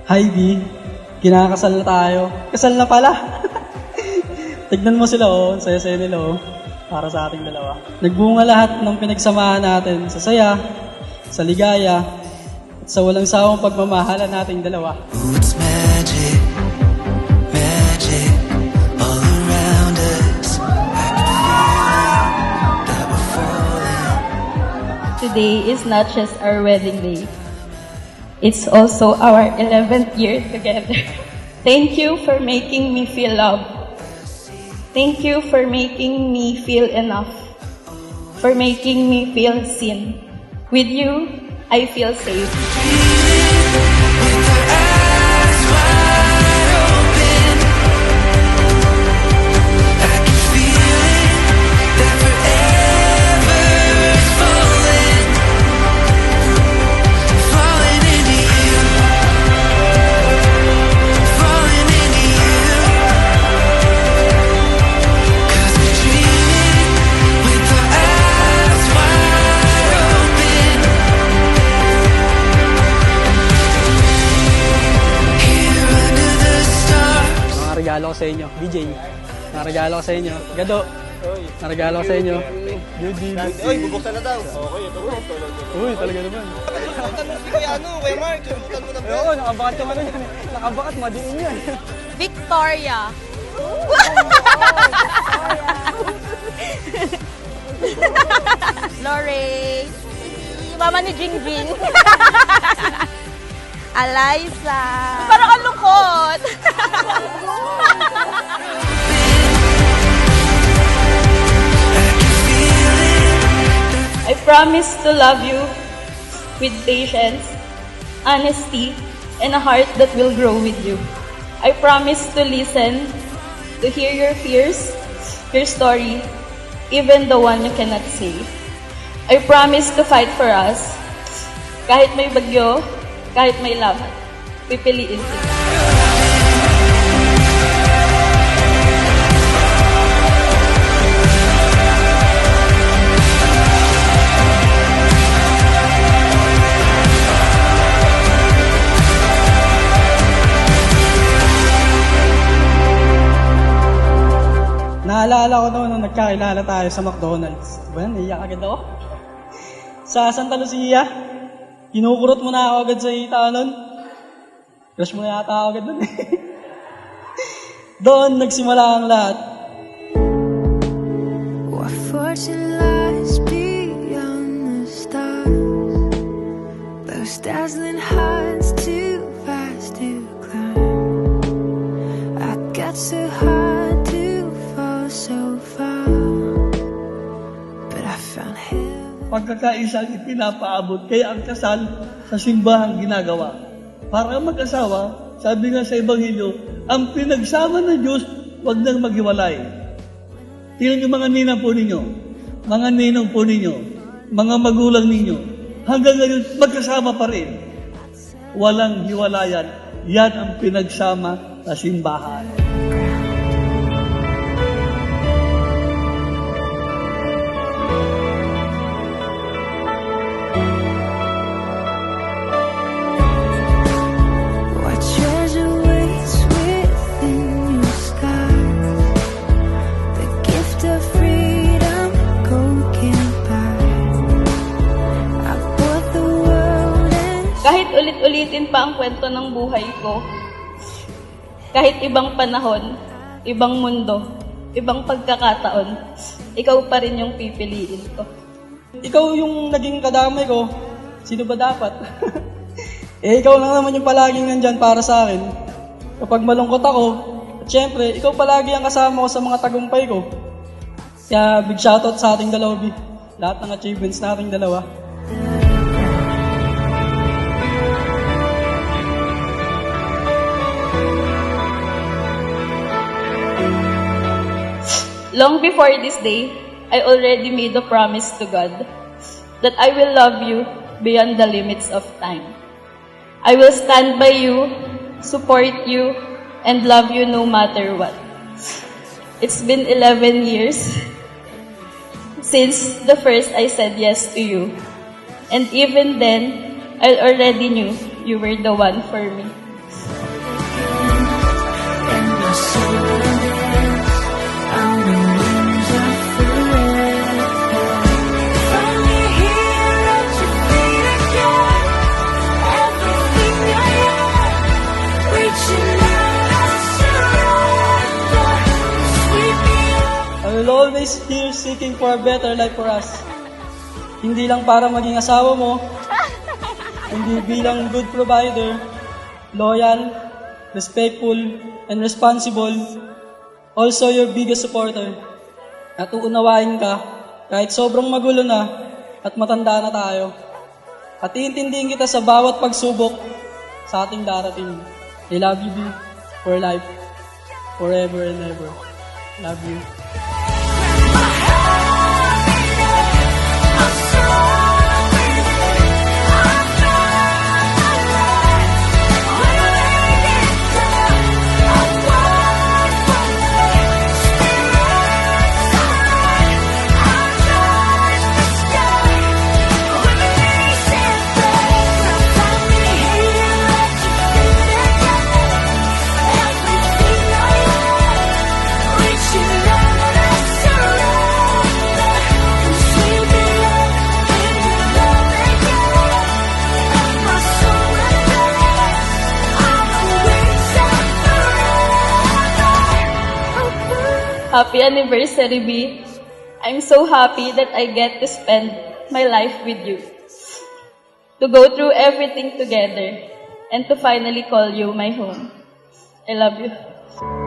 Hi, B. Kinakasal na tayo. Kasal na pala. Tignan mo sila, oh. Ang saya-saya nila, oh. Para sa ating dalawa. Nagbunga lahat ng pinagsamahan natin sa saya, sa ligaya, at sa walang sawang pagmamahalan nating dalawa. It's magic, magic all around us. I can feel that we're falling. Today is not just our wedding day. It's also our 11th year together. Thank you for making me feel loved. Thank you for making me feel enough. For making me feel seen. With you, I feel safe. Regalo ko sa inyo. BJ, regalo ko sa inyo. Gado, regalo ko sa inyo. Judy. Uy, bubuksan na daw. Okay, ito mo. Uy, talaga naman. Kuya Mark, kalimutan mo na ba? Oo, nakabakat yung ano yan. Nakabakat, madiin yan. Victoria. Lore. Mama ni Jingjing. Eliza. Parang ang lungkot. I promise to love you with patience, honesty, and a heart that will grow with you. I promise to listen, to hear your fears, your story, even the one you cannot say. I promise to fight for us. Kahit may bagyo, kahit may laban, pipiliin kita. Naalala ko noon nung nagkakilala tayo sa McDonald's. Diba, naiyak agad ako. Sa Santa Lucia, kinukurot mo na ako agad sa hita nun. Crush mo na yata ako agad nun. Doon nagsimula ang lahat. What fortune lies beyond the stars? Those dazzling heights too fast to climb. I got so hard to fall so far, but I found heaven. Pagkakaisang ipinapaabot, kaya ang kasal sa simbahan ginagawa. Para mag-asawa, sabi nga sa Ebanghelyo, ang pinagsama ng Diyos, huwag nang maghiwalay. Tingnan niyo mga ninang po ninyo, mga ninong po ninyo, mga magulang ninyo, hanggang ngayon magkasama pa rin. Walang hiwalayan. Yan ang pinagsama sa simbahan. What treasure waits within your skies? The gift of freedom gold can't buy. I bought the world and Kahit ulit-ulitin pa ang kwento ng buhay ko, kahit ibang panahon, ibang mundo, ibang pagkakataon, ikaw pa rin yung pipiliin ko. Ikaw yung naging kadamay ko. Sino ba dapat? Ikaw lang naman yung palaging nandyan para sa akin. Kapag malungkot ako, at syempre, ikaw palagi ang kasama ko sa mga tagumpay ko. Kaya big shoutout sa ating dalawa, B. Lahat ng achievements nating dalawa. Long before this day, I already made a promise to God that I will love you beyond the limits of time. I will stand by you, support you, and love you no matter what. It's been 11 years since the first I said yes to you. And even then, I already knew you were the one for me. seeking for a better life for us. Hindi lang para maging asawa mo, hindi bilang good provider, loyal, respectful, and responsible, also your biggest supporter. At uunawain ka kahit sobrang magulo na at matanda na tayo. At iintindihin kita sa bawat pagsubok sa ating darating. I love you, B, for life, forever and ever. Love you. Happy anniversary, B. I'm so happy that I get to spend my life with you. To go through everything together and to finally call you my home. I love you.